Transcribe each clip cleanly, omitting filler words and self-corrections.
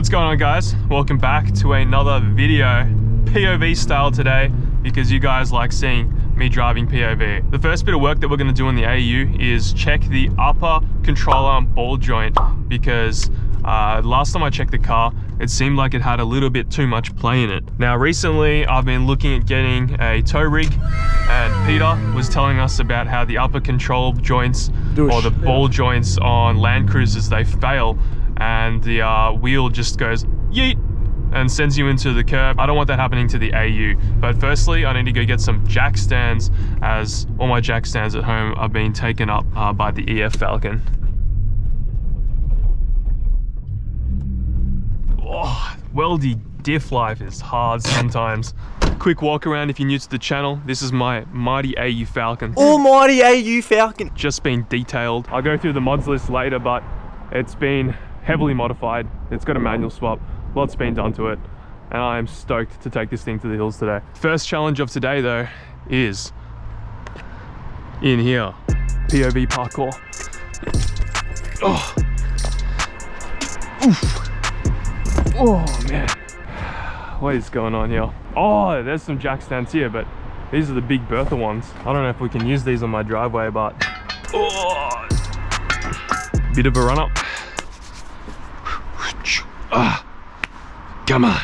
What's going on, guys? Welcome back to another video, POV style today, because you guys like seeing me driving POV. The first bit of work that we're going to do in the AU is check the upper control arm ball joint, because last time I checked the car, it seemed like it had a little bit too much play in it. Now recently I've been looking at getting a tow rig, and Peter was telling us about how the upper control joints or the ball joints on Land Cruisers, they fail and the wheel just goes yeet and sends you into the curb. I don't want that happening to the AU. But firstly, I need to go get some jack stands, as all my jack stands at home are being taken up by the EF Falcon. Oh, weldy diff life is hard sometimes. Quick walk around if you're new to the channel. This is my mighty AU Falcon. Almighty AU Falcon. Just been detailed. I'll go through the mods list later, but it's been heavily modified. It's got a manual swap. Lots been done to it, and I am stoked to take this thing to the hills today. First challenge of today though is in here. POV parkour. Oh. Oof. Oh man. What is going on here? Oh, there's some jack stands here, but these are the big Bertha ones. I don't know if we can use these on my driveway, but oh, bit of a run up. Come on.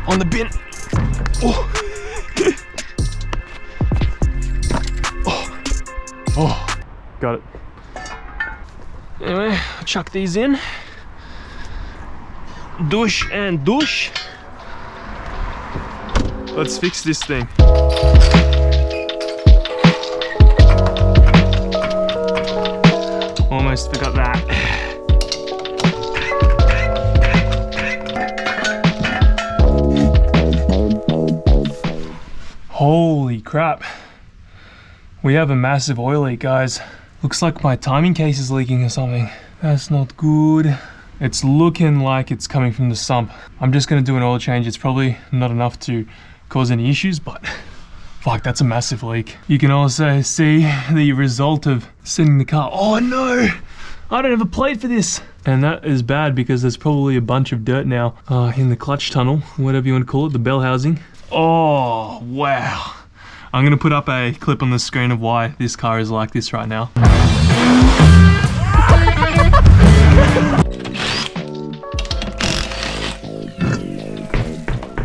On the bin. Oh. Oh. Oh. Got it. Anyway, I'll chuck these in. Douche and douche. Let's fix this thing. Almost forgot that. Holy crap. We have a massive oil leak, guys. Looks like my timing case is leaking or something. That's not good. It's looking like it's coming from the sump. I'm just gonna do an oil change. It's probably not enough to cause any issues, but fuck, that's a massive leak. You can also see the result of sending the car. Oh no, I don't have a plate for this. And that is bad because there's probably a bunch of dirt now in the clutch tunnel, whatever you want to call it, the bell housing. Oh, wow. I'm gonna put up a clip on the screen of why this car is like this right now.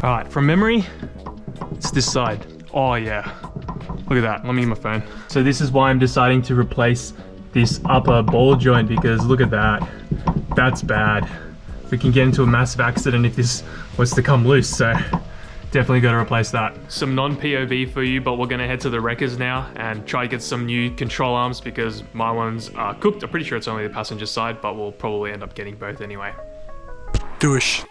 All right, from memory, it's this side. Oh yeah, look at that. Let me get my phone. So this is why I'm deciding to replace this upper ball joint, because look at that. That's bad. We can get into a massive accident if this was to come loose, so definitely got to replace that. Some non-POV for you, but we're going to head to the wreckers now and try to get some new control arms, because my ones are cooked. I'm pretty sure it's only the passenger side, but we'll probably end up getting both anyway. Douche.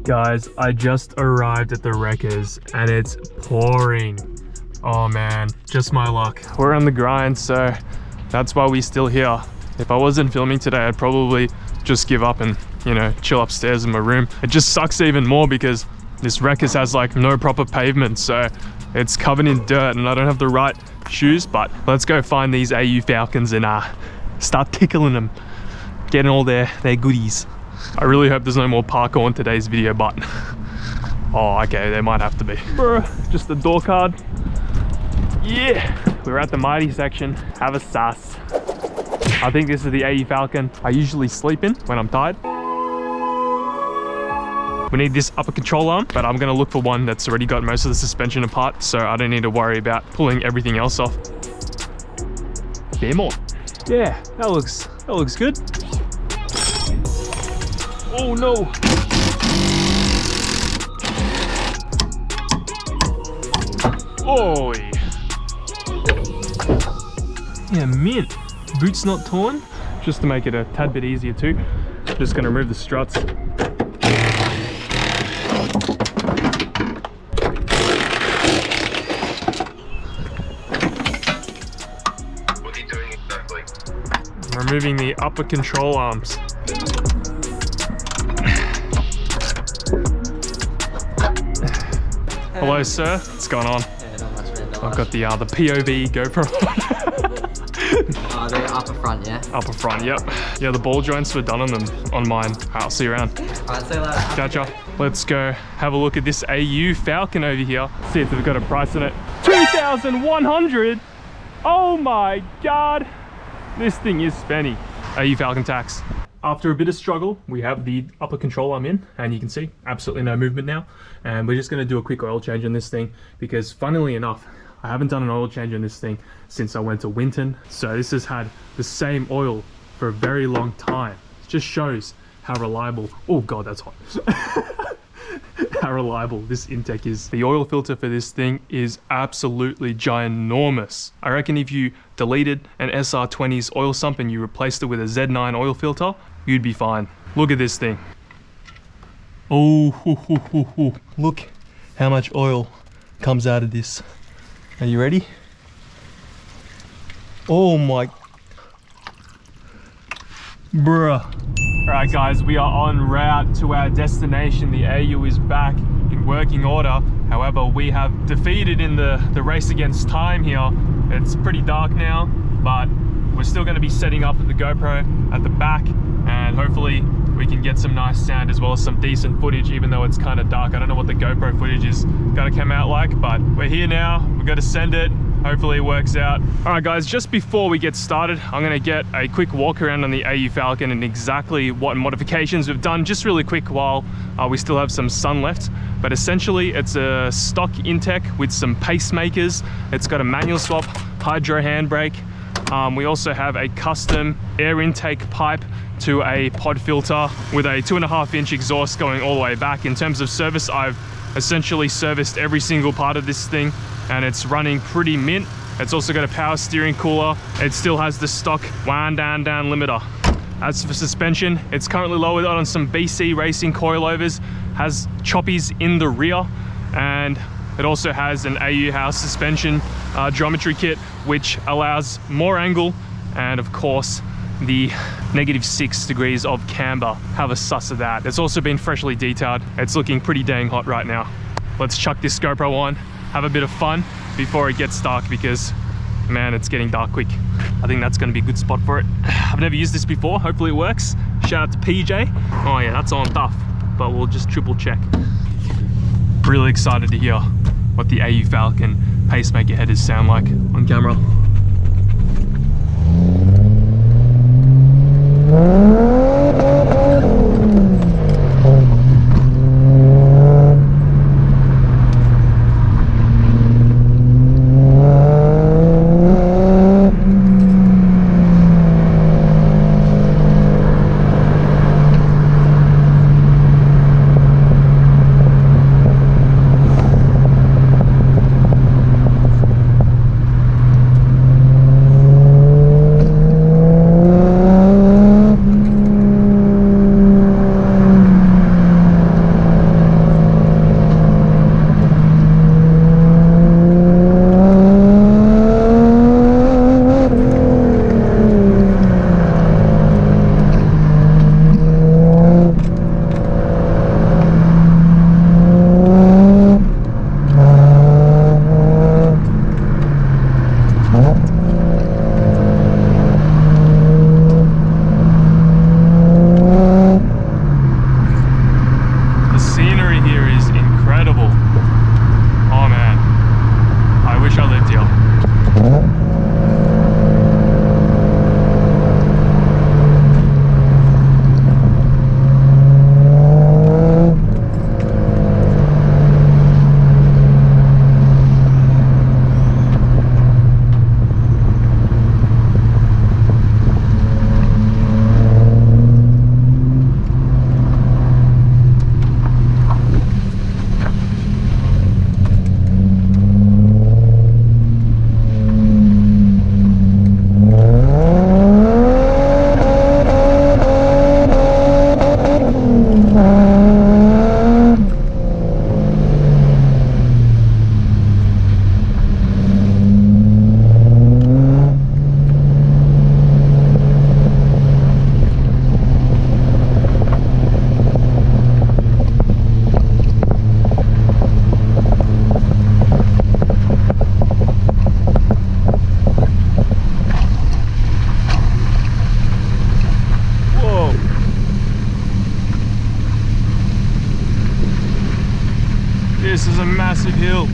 Guys, I just arrived at the wreckers and it's pouring. Oh man, just my luck. We're on the grind, so that's why we're still here. If I wasn't filming today, I'd probably just give up and, you know, chill upstairs in my room. It just sucks even more because this wreckers has like no proper pavement, so it's covered in dirt and I don't have the right shoes. But let's go find these AU Falcons and start tickling them, getting all their goodies. I really hope there's no more parkour in today's video, but oh, okay, there might have to be. Bruh, just the door card. Yeah, we're at the mighty section. Have a sass. I think this is the AU Falcon I usually sleep in when I'm tired. We need this upper control arm, but I'm gonna look for one that's already got most of the suspension apart, so I don't need to worry about pulling everything else off. There more. Yeah, that looks good. Oh no. Oh yeah, mint. Boot's not torn. Just to make it a tad bit easier too, I'm just gonna remove the struts. What are you doing exactly? I'm removing the upper control arms. Hello sir, what's going on? Yeah, not much, man. I've got the POV GoPro. They upper front, yeah? Upper front, yep. Yeah, the ball joints were done on them, on mine. I'll see you around. Alright, see you later. Gotcha. Let's go have a look at this AU Falcon over here. See if they've got a price on it. 2,100. Oh my God. This thing is spenny. AU Falcon tax. After a bit of struggle, we have the upper control arm in, and you can see absolutely no movement now. And we're just gonna do a quick oil change on this thing because funnily enough, I haven't done an oil change on this thing since I went to Winton. So this has had the same oil for a very long time. It just shows how reliable, oh God, that's hot. How reliable this intake is. The oil filter for this thing is absolutely ginormous. I reckon if you deleted an SR20's oil sump and you replaced it with a Z9 oil filter, you'd be fine. Look at this thing. Oh, look how much oil comes out of this. Are you ready? Oh my, bruh. Alright guys, we are en route to our destination. The AU is back in working order. However, we have defeated in the race against time here. It's pretty dark now, but we're still going to be setting up the GoPro at the back, and hopefully we can get some nice sound as well as some decent footage, even though it's kind of dark. I don't know what the GoPro footage is going to come out like, but we're here now. We're going to send it. Hopefully it works out. All right guys, just before we get started, I'm gonna get a quick walk around on the AU Falcon and exactly what modifications we've done, just really quick while we still have some sun left. But essentially it's a stock intake with some pacemakers. It's got a manual swap, hydro handbrake. We also have a custom air intake pipe to a pod filter with a 2.5-inch exhaust going all the way back. In terms of service, I've essentially serviced every single part of this thing, and it's running pretty mint. It's also got a power steering cooler. It still has the stock wind down limiter. As for suspension, it's currently lowered on some BC racing coilovers, has choppies in the rear, and it also has an AU house suspension geometry kit, which allows more angle and of course the -6 degrees of camber. Have a suss of that. It's also been freshly detailed. It's looking pretty dang hot right now. Let's chuck this GoPro on, have a bit of fun before it gets dark, because man, it's getting dark quick. I think that's going to be a good spot for it. I've never used this before. Hopefully it works. Shout out to PJ. Oh yeah, that's on tough, but we'll just triple check. Really excited to hear what the AU Falcon pacemaker headers sound like on camera. is a massive hill.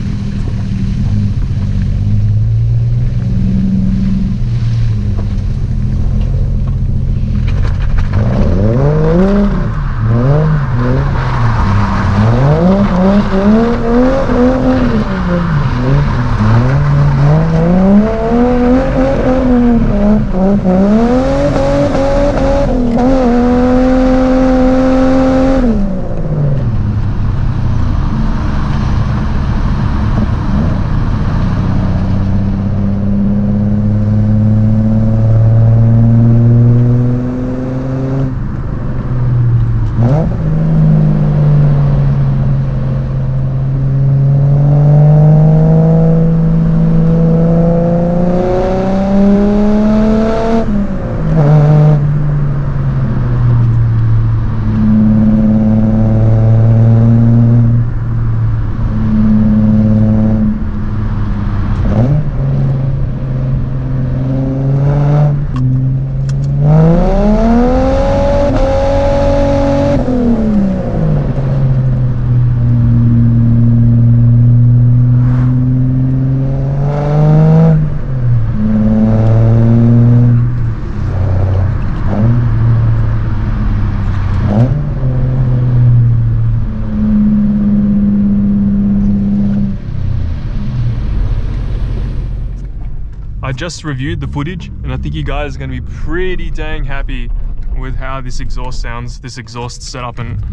I just reviewed the footage and I think you guys are going to be pretty dang happy with how this exhaust sounds, this exhaust setup, and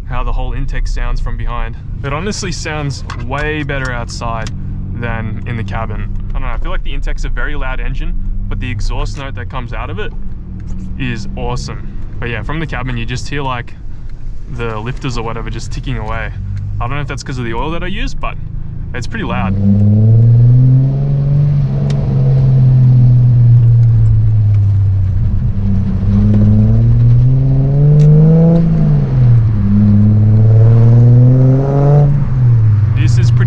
how the whole intake sounds from behind. It honestly sounds way better outside than in the cabin. I don't know, I feel like the intake's a very loud engine, but the exhaust note that comes out of it is awesome. But yeah, from the cabin you just hear like the lifters or whatever just ticking away. I don't know if that's because of the oil that I use, but it's pretty loud.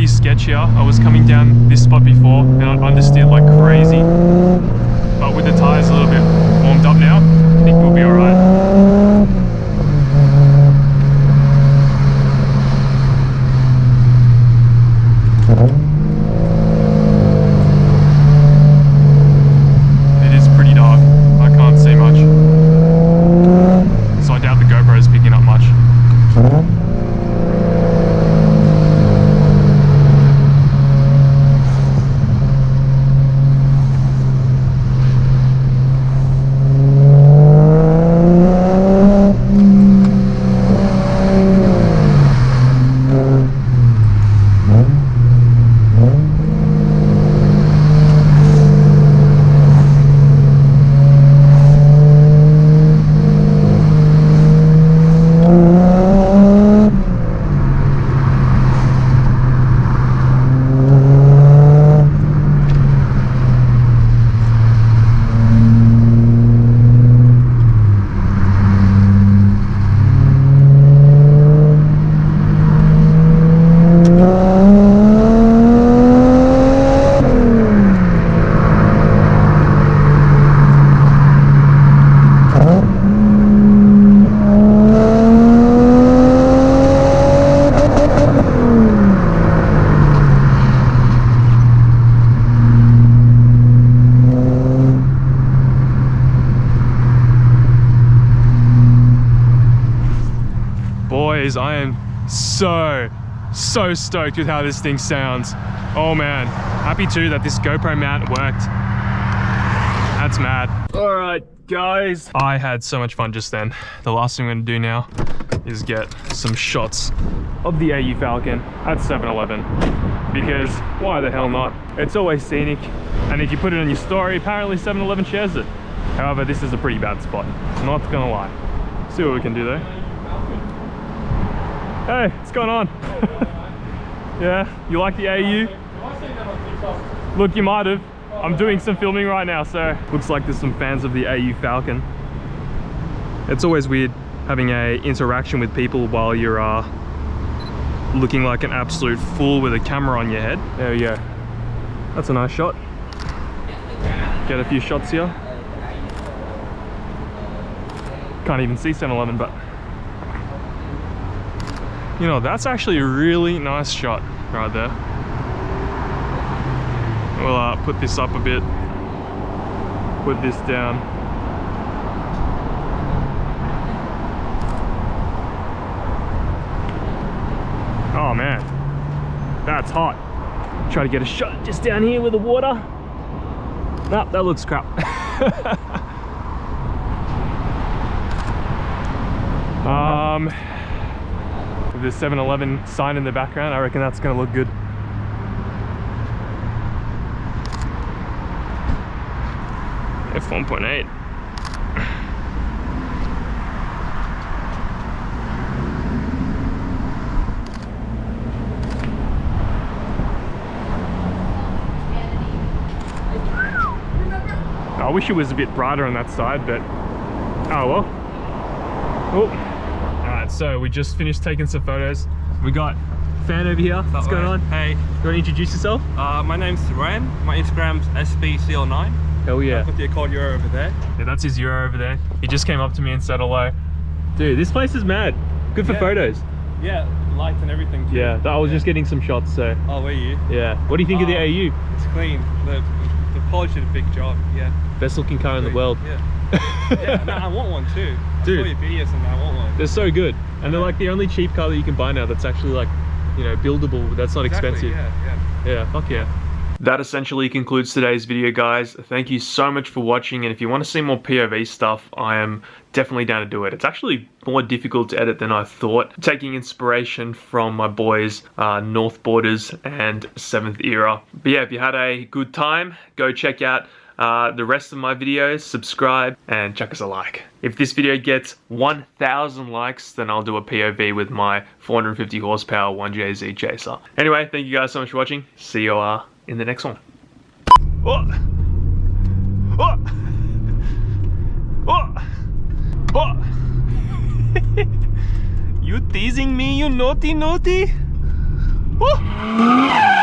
Sketchier. I was coming down this spot before and I understeered like crazy, but with the tires a little bit warmed up now, I think we'll be alright. It is pretty dark, I can't see much, so I doubt the GoPro is picking up much. Boys, I am so stoked with how this thing sounds. Oh man, happy too that this GoPro mount worked. That's mad. All right, guys. I had so much fun just then. The last thing I'm gonna do now is get some shots of the AU Falcon at 7-Eleven, because why the hell not? It's always scenic, and if you put it on your story, apparently 7-Eleven shares it. However, this is a pretty bad spot, not gonna lie. See what we can do though. Hey, what's going on? Yeah, you like the AU? Look, you might have. I'm doing some filming right now, so looks like there's some fans of the AU Falcon. It's always weird having a interaction with people while you're looking like an absolute fool with a camera on your head. There we go. That's a nice shot. Get a few shots here. Can't even see 7-Eleven, but you know, that's actually a really nice shot. right there. We'll put this up a bit, put this down. Oh man, that's hot. Try to get a shot just down here with the water. Nope, that looks crap. With the 7-Eleven sign in the background, I reckon that's gonna look good. F1.8. I wish it was a bit brighter on that side, but oh well. Oh. Alright, so we just finished taking some photos. We got fan over here. What's going on? Hey. You want to introduce yourself? My name's Ryan. My Instagram's SBCL9. Hell yeah. I've got the Accord Euro over there. Yeah, that's his Euro over there. He just came up to me and said hello. Dude, this place is mad. Good for photos. Yeah, lights and everything too. Yeah, I was just getting some shots, so. Oh, were you? Yeah. What do you think of the AU? It's clean. The polish did a big job, yeah. Best looking car in the world. Yeah. Yeah, no, I want one too. Dude. I saw your videos and I want one. They're so good. And they're like the only cheap car that you can buy now that's actually like, you know, buildable, that's not expensive. Yeah, fuck yeah. That essentially concludes today's video, guys. Thank you so much for watching, and if you want to see more POV stuff, I am definitely down to do it. It's actually more difficult to edit than I thought, taking inspiration from my boys North Borders and 7th Era. But yeah, if you had a good time, go check out the rest of my videos, subscribe, and chuck us a like. If this video gets 1,000 likes, then I'll do a POV with my 450 horsepower 1JZ Chaser. Anyway, thank you guys so much for watching. See you in the next one. Oh. Oh. Oh. Oh. You teasing me, you naughty naughty? Oh.